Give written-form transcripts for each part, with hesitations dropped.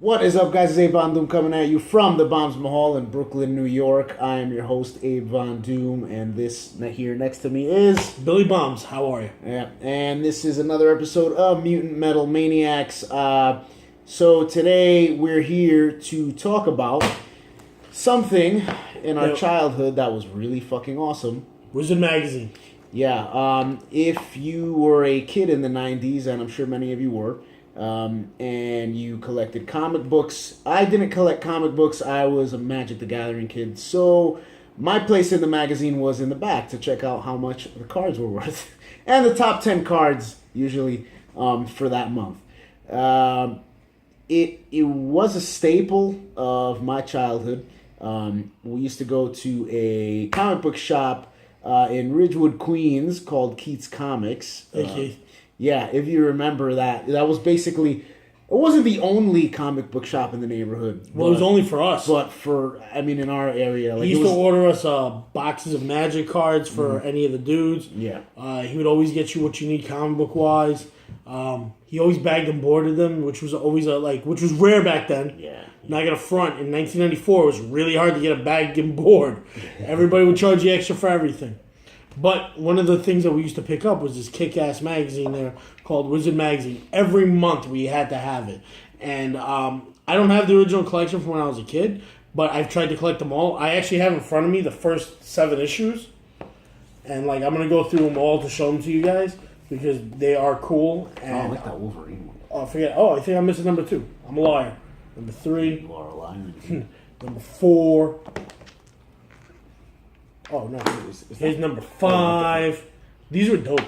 What is up, guys? It's Abe Von Doom coming at you from the Bombs Mahal in Brooklyn, New York. I am your host, Abe Von Doom, and this here next to me is Billy Bombs. How are you? Yeah, and this is another episode of Mutant Metal Maniacs. So today we're here to talk about something in our childhood that was really fucking awesome. Wizard Magazine. Yeah, if you were a kid in the 90s, and I'm sure many of you were, and you collected comic books. I didn't collect comic books. I was a Magic the Gathering kid. So my place in the magazine was in the back to check out how much the cards were worth. And the top 10 cards, usually, for that month. It was a staple of my childhood. We used to go to a comic book shop in Ridgewood, Queens, called Keats Comics. Yeah, if you remember that. That was basically... It wasn't the only comic book shop in the neighborhood. Well, it was only for us. But in our area... He used to order us boxes of Magic cards for any of the dudes. Yeah. He would always get you what you need comic book-wise. He always bagged and boarded them, which was always which was rare back then. Yeah. Not gonna front. In 1994, it was really hard to get a bag and board. Everybody would charge you extra for everything. But one of the things that we used to pick up was this kick-ass magazine there called Wizard Magazine. Every month we had to have it. And I don't have the original collection from when I was a kid, but I've tried to collect them all. I actually have in front of me the first 7 issues. And I'm going to go through them all to show them to you guys because they are cool. And, I like that Wolverine one. Oh, I forget. Oh, I think I'm missing number 2. I'm a liar. Number 3. You are a liar. Number 4. Oh, no. Here's number 5. These were dope.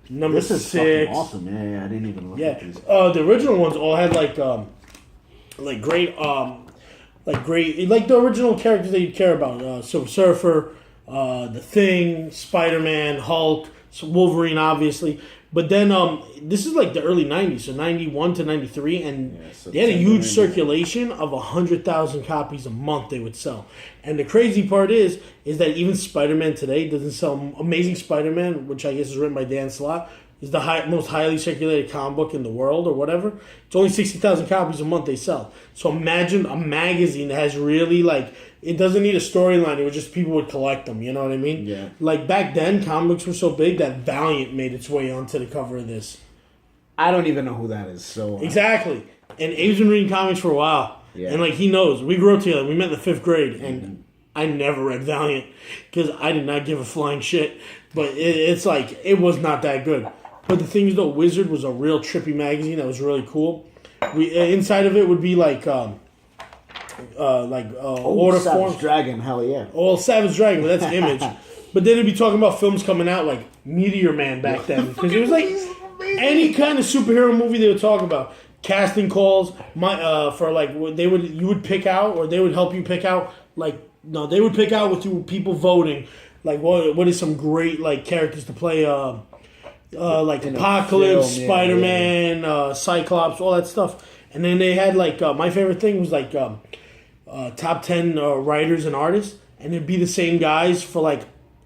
Number 6. This is fucking awesome. Yeah, I didn't even look at these. The original ones all had great the original characters that you care about. Silver Surfer, The Thing, Spider-Man, Hulk, Wolverine, obviously. But then this is the early 90s, so 91 to 93, and they had a huge circulation of 100,000 copies a month they would sell. And the crazy part is that even Spider-Man today doesn't sell. Amazing Spider-Man, which I guess is written by Dan Slott, is the most highly circulated comic book in the world or whatever. It's only 60,000 copies a month they sell. So imagine a magazine that has really it doesn't need a storyline. It was just people would collect them. You know what I mean? Yeah. Back then, comics were so big that Valiant made its way onto the cover of this. I don't even know who that is. So exactly. And Abe's been reading comics for a while. Yeah. And he knows. We grew up together. We met in the 5th grade. And I never read Valiant because I did not give a flying shit. But it was not that good. But the thing is, though, Wizard was a real trippy magazine that was really cool. Inside of it would be order Savage forms. Dragon, hell yeah. Well, Savage Dragon, but that's Image. But then it'd be talking about films coming out like Meteor Man back then. Because it was any kind of superhero movie they would talk about. Casting calls, you would pick out, or they would help you pick out, they would pick out with you people voting, what is some great characters to play, Apocalypse, film, Spider-Man, Cyclops, all that stuff. And then they had my favorite thing was top 10 writers and artists, and it'd be the same guys for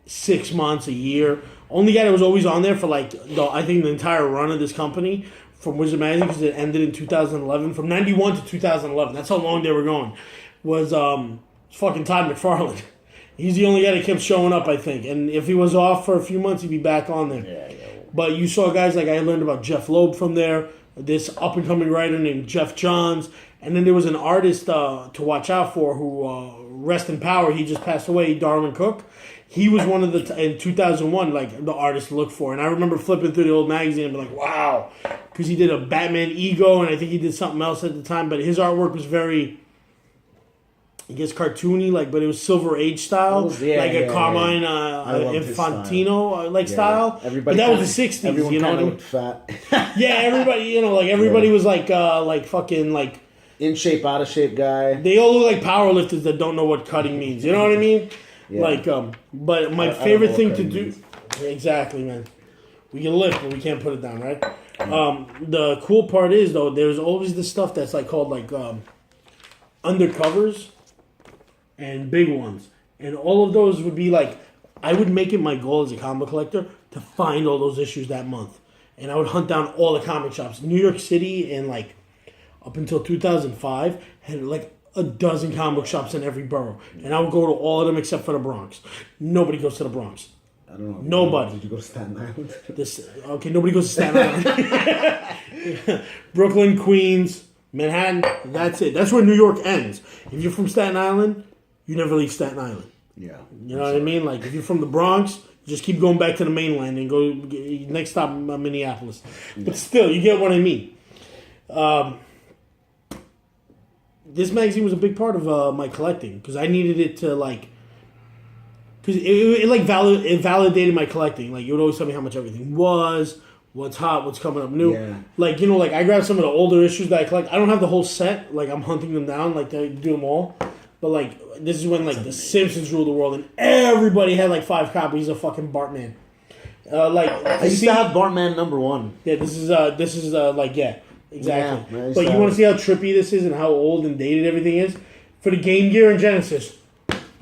6 months, a year. Only guy that was always on there for I think the entire run of this company from Wizard Magazine, because it ended in 2011, from 91 to 2011. That's how long they were going. Was fucking Todd McFarlane. He's the only guy that kept showing up, I think. And if he was off for a few months, he'd be back on there. Yeah. But you saw guys I learned about Jeff Loeb from there, this up-and-coming writer named Jeff Johns, and then there was an artist to watch out for who, rest in power, he just passed away, Darwin Cook. He was one of in 2001, the artist to look for. And I remember flipping through the old magazine and be like, wow. Because he did a Batman Ego, and I think he did something else at the time. But his artwork was very, I guess, cartoony, but it was Silver Age style. A Carmine Infantino style. But that was the 60s, everyone you know what I mean? Looked fat. Yeah, everybody, everybody was fucking in shape, out of shape guy. They all look like powerlifters that don't know what cutting means. You know what I mean? Yeah. But my favorite thing to do... Exactly, man. We can lift, but we can't put it down, right? The cool part is, though, there's always this stuff that's called undercovers and big ones. And all of those would be I would make it my goal as a comic collector to find all those issues that month. And I would hunt down all the comic shops. New York City and up until 2005 had like a dozen comic book shops in every borough, and I would go to all of them except for the Bronx. Nobody goes to the Bronx. I don't know. Nobody. Did you go to Staten Island? Okay, nobody goes to Staten Island. Brooklyn, Queens, Manhattan. That's it. That's where New York ends. If you're from Staten Island, you never leave Staten Island. Yeah. You know what I mean? Like if you're from the Bronx, just keep going back to the mainland and go next stop Minneapolis. But still, you get what I mean. This magazine was a big part of my collecting because I needed it to like, because it validated my collecting. Like it would always tell me how much everything was, what's hot, what's coming up new. Yeah. Like like I grabbed some of the older issues that I collect. I don't have the whole set. Like I'm hunting them down. Like they do them all. But like this is when like the Simpsons ruled the world and everybody had like 5 copies of fucking Bartman. I used to have Bartman #1. Yeah, this is like yeah. Exactly. Yeah, but you want to see how trippy this is and how old and dated everything is? For the Game Gear and Genesis,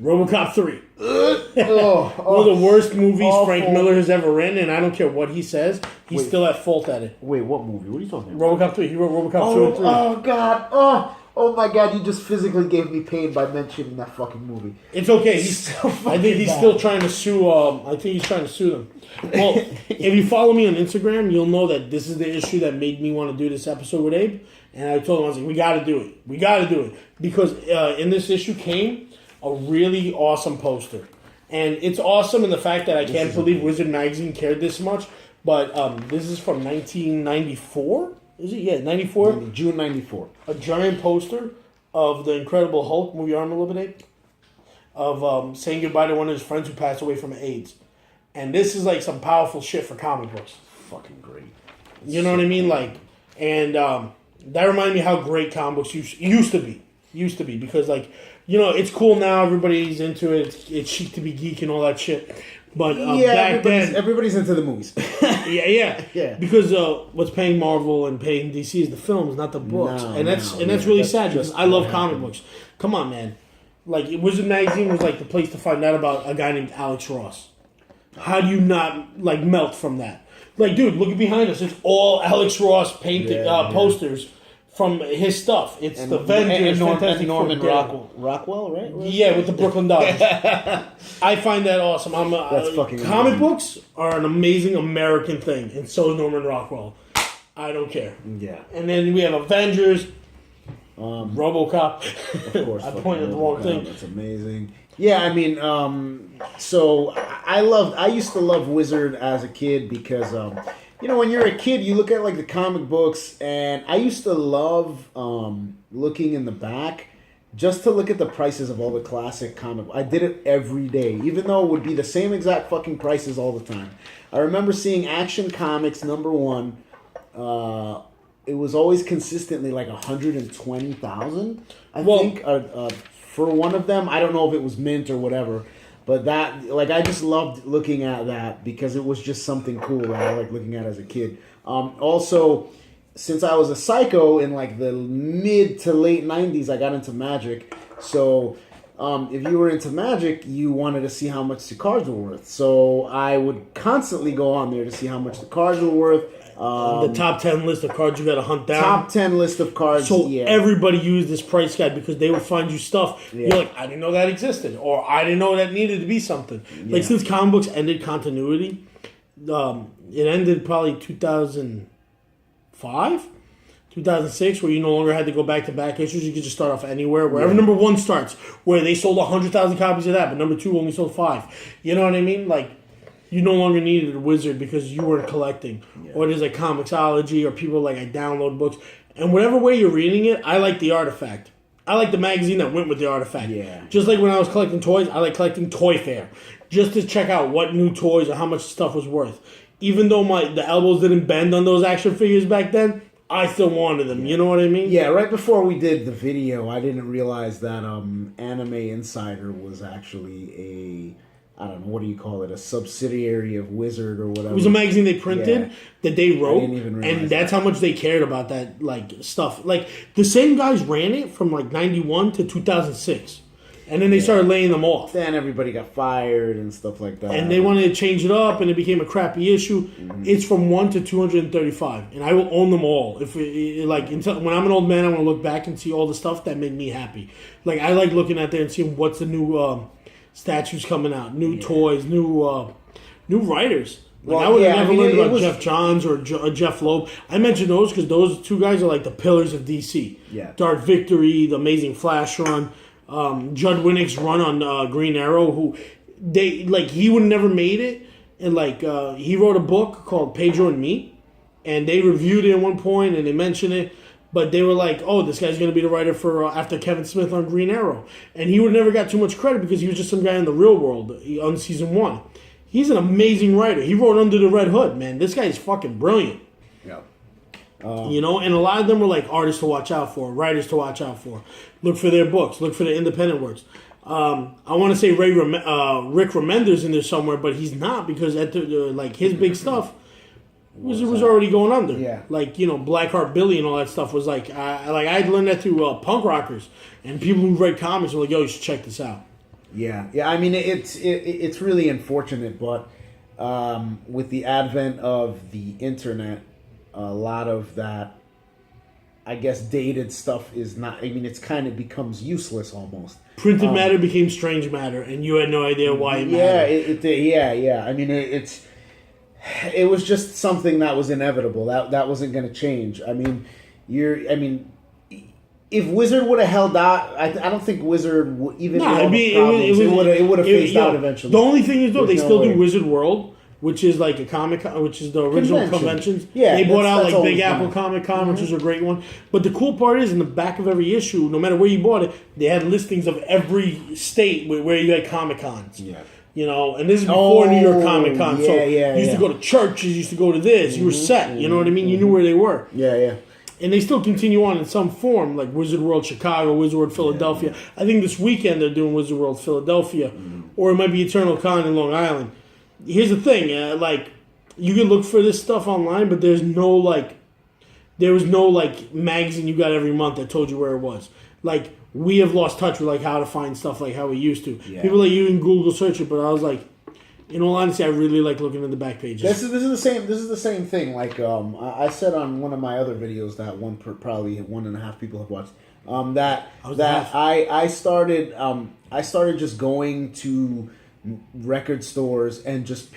RoboCop 3. One of the worst movies awful. Frank Miller has ever written, and I don't care what he says, he's still at fault at it. Wait, what movie? What are you talking about? RoboCop 3. He wrote RoboCop 2 and 3. Oh, God. Oh, my God. You just physically gave me pain by mentioning that fucking movie. It's okay. I think he's still trying to sue. I think he's trying to sue them. Well, if you follow me on Instagram, you'll know that this is the issue that made me want to do this episode with Abe. And I told him, I was like, we got to do it. We got to do it. Because in this issue came a really awesome poster. And it's awesome in the fact that I can't believe Wizard Magazine cared this much. But this is from 1994. Is it? Yeah, 94. June 94. A giant poster of the Incredible Hulk, move your arm a little bit, of saying goodbye to one of his friends who passed away from AIDS. And this is like some powerful shit for comic books. Fucking great. You know what I mean? Like, and that reminded me how great comic books used to be. Used to be. Because, like, it's cool now. Everybody's into it. It's chic to be geek and all that shit. But back then... Everybody's into the movies. Yeah. Because what's paying Marvel and paying DC is the films, not the books. That's really sad because I love comic books. Come on, man. Like, Wizard Magazine was like the place to find out about a guy named Alex Ross. How do you not, like, melt from that? Like, dude, look at behind us. It's all Alex Ross painted posters from his stuff. It's the Avengers, and Norman Rockwell, right? Yeah, with the Brooklyn Dodgers. I find that awesome. That's fucking comic amazing. books are an amazing American thing, and so is Norman Rockwell. I don't care. Yeah. And then we have Avengers, RoboCop. Of course. I pointed at the wrong thing. That's amazing. Yeah, I mean, so I used to love Wizard as a kid because, when you're a kid, you look at like the comic books, and I used to love looking in the back just to look at the prices of all the classic comic. I did it every day, even though it would be the same exact fucking prices all the time. I remember seeing Action Comics #1. It was always consistently like 120,000. I think. For one of them, I don't know if it was mint or whatever, but that, like, I just loved looking at that because it was just something cool that I liked looking at as a kid. Also, since I was a psycho in like the mid to late 90s, I got into Magic. So if you were into Magic, you wanted to see how much the cards were worth. So I would constantly go on there to see how much the cards were worth. The top 10 list of cards you got to hunt down. Top 10 list of cards. So everybody used this price guide because they would find you stuff. Yeah. You're like, I didn't know that existed, or I didn't know that needed to be something. Yeah. Like since comic books ended continuity, it ended probably 2005, 2006, where you no longer had to go back to back issues. You could just start off anywhere, wherever #1 starts, where they sold 100,000 copies of that, but #2 only sold 5. You know what I mean? Like. You no longer needed a wizard because you weren't collecting. Yeah. Or there's like Comixology or people like I download books. And whatever way you're reading it, I like the artifact. I like the magazine that went with the artifact. Yeah. Just like when I was collecting toys, I like collecting Toy Fair. Just to check out what new toys or how much stuff was worth. Even though the elbows didn't bend on those action figures back then, I still wanted them. You know what I mean? Yeah, right before we did the video, I didn't realize that Anime Insider was actually I don't know, what do you call it? A subsidiary of Wizard or whatever. It was a magazine they printed that they wrote, I didn't even realize and that's how much they cared about that like stuff. Like the same guys ran it from like 91 to 2006, And then they started laying them off. Then everybody got fired and stuff like that. And they wanted to change it up, and it became a crappy issue. Mm-hmm. It's from 1 to 235, and I will own them all. Until when I'm an old man, I want to look back and see all the stuff that made me happy. Like I like looking at there and seeing what's the new statues coming out, new toys, new writers. Like I would have never learned about Jeff Johns or Jeff Loeb. I mentioned those because those two guys are like the pillars of DC. Yeah. Dark Victory, the Amazing Flash run. Judd Winnick's run on Green Arrow, who he would have never made it, and he wrote a book called Pedro and Me, and they reviewed it at one point and they mentioned it, but they were like, "Oh, this guy's going to be the writer for after Kevin Smith on Green Arrow," and he would never got too much credit because he was just some guy in the real world on season 1. He's an amazing writer. He wrote Under the Red Hood, man. This guy is fucking brilliant. Yeah. And a lot of them were like artists to watch out for, writers to watch out for. Look for their books. Look for their independent works. I want to say Rick Remender's in there somewhere, but he's not because his big stuff was already going under. Yeah. Blackheart Billy and all that stuff was I learned that through punk rockers and people who write comics were like, "Yo, you should check this out." Yeah. I mean, it's really unfortunate, but with the advent of the internet, a lot of that, I guess, dated stuff is not. I mean, it's kind of becomes useless almost. Printed matter became strange matter, and you had no idea why it mattered. Yeah. I mean, it was just something that was inevitable. That wasn't going to change. I mean, if Wizard would have held out, I don't think Wizard would even. It would have phased out eventually. The only thing is, though, they still do Wizard World, which is like a comic, which is the original conventions. Yeah, they bought out like Big Apple Comic Con, which was a great one. But the cool part is, in the back of every issue, no matter where you bought it, they had listings of every state where you had Comic Cons. Yeah. And this is before New York Comic Con. You used to go to churches, you used to go to this. You were set. You know what I mean? You knew where they were. Yeah. And they still continue on in some form, like Wizard World Chicago, Wizard World Philadelphia. I think this weekend they're doing Wizard World Philadelphia, or it might be Eternal Con in Long Island. Here's the thing, you can look for this stuff online, but there was no magazine you got every month that told you where it was. We have lost touch with how to find stuff like how we used to. Yeah. People like you can Google search it, but I was like, in all honesty, I really like looking at the back pages. This is the same thing. I said on one of my other videos that probably 1.5 people have watched. I started just going to record stores and just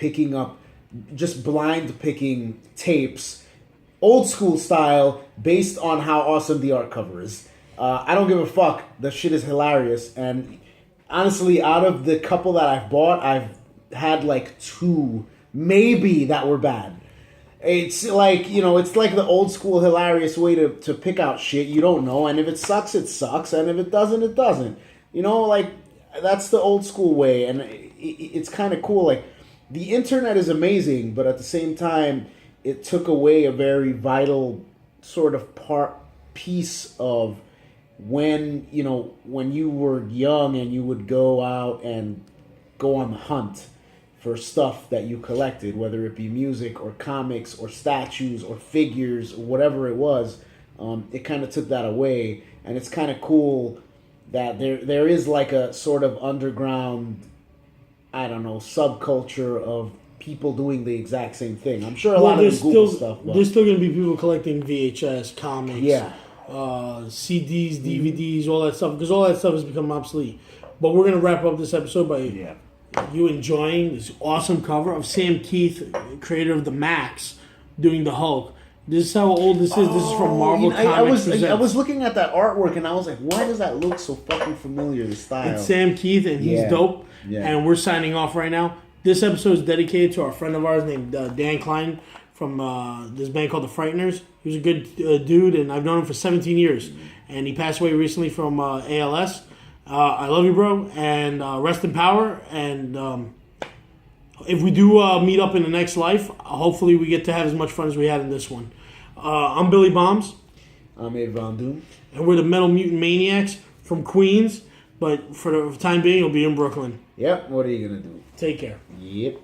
blind picking tapes, old school style, based on how awesome the art cover is. I don't give a fuck. The shit is hilarious, and honestly, out of the couple that I've bought, I've had 2 maybe that were bad. It's it's like the old school hilarious way to pick out shit you don't know, and if it sucks, it sucks, and if it doesn't, it doesn't. That's the old school way, and it's kind of cool. The internet is amazing, but at the same time, it took away a very vital sort of piece of when you were young and you would go out and go on the hunt for stuff that you collected, whether it be music or comics or statues or figures or whatever it was. It kind of took that away, and it's kind of cool that there is a sort of underground, I don't know, subculture of people doing the exact same thing. I'm sure a lot of them Google stuff. But there's still going to be people collecting VHS, comics, CDs, DVDs, all that stuff, because all that stuff has become obsolete. But we're going to wrap up this episode by you enjoying this awesome cover of Sam Keith, creator of the Max, doing the Hulk. This is how old this is. This is from Marvel Comics. I was looking at that artwork and I was like, why does that look so fucking familiar, the style? It's Sam Keith and he's dope. Yeah. And we're signing off right now. This episode is dedicated to our friend of ours named Dan Klein from this band called The Frighteners. He was a good dude, and I've known him for 17 years. And he passed away recently from ALS. I love you, bro, and rest in power. And if we do meet up in the next life, hopefully we get to have as much fun as we had in this one. I'm Billy Bombs. I'm Abe Von Doom. And we're the Metal Mutant Maniacs from Queens. But for the time being, you'll be in Brooklyn. Yep, what are you going to do? Take care. Yep.